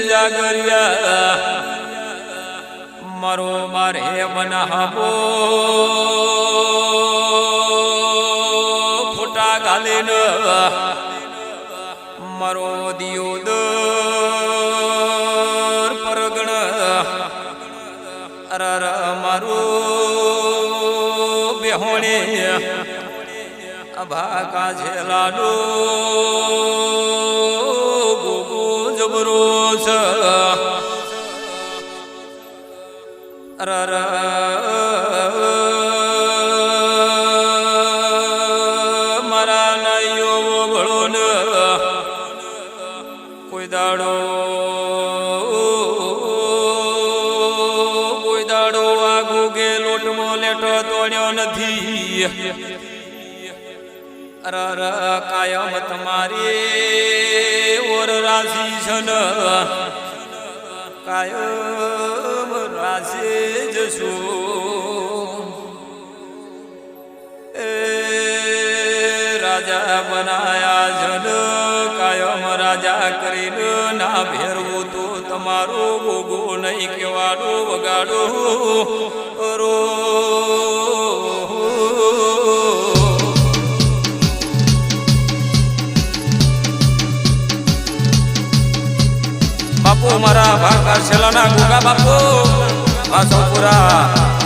જાગરિયા મારો મારે બનાવો ફોટા ગાલીને મારો દિયો દર પરગણ અરર મારો બેહોણે અભા કાજે લાડો ગોગો જબરો છે અરર મારા નાયો ભળો ને કોઈ દાડો આ ગોગે લોટમો લેટો તોડ્યો નથી અરર કાયમ તમારી ઓર રાશિ છન કાયમ રાશિ જશો એ રાજા બનાયા જન કાયમ રાજા કરીને ના ભેરવું તો તમારો ગોગો નહીં કેવાડો વગાડો રો બાપુ મારા ભાગા છેલ્લાના ગોગા બાપુ વાસોપુરા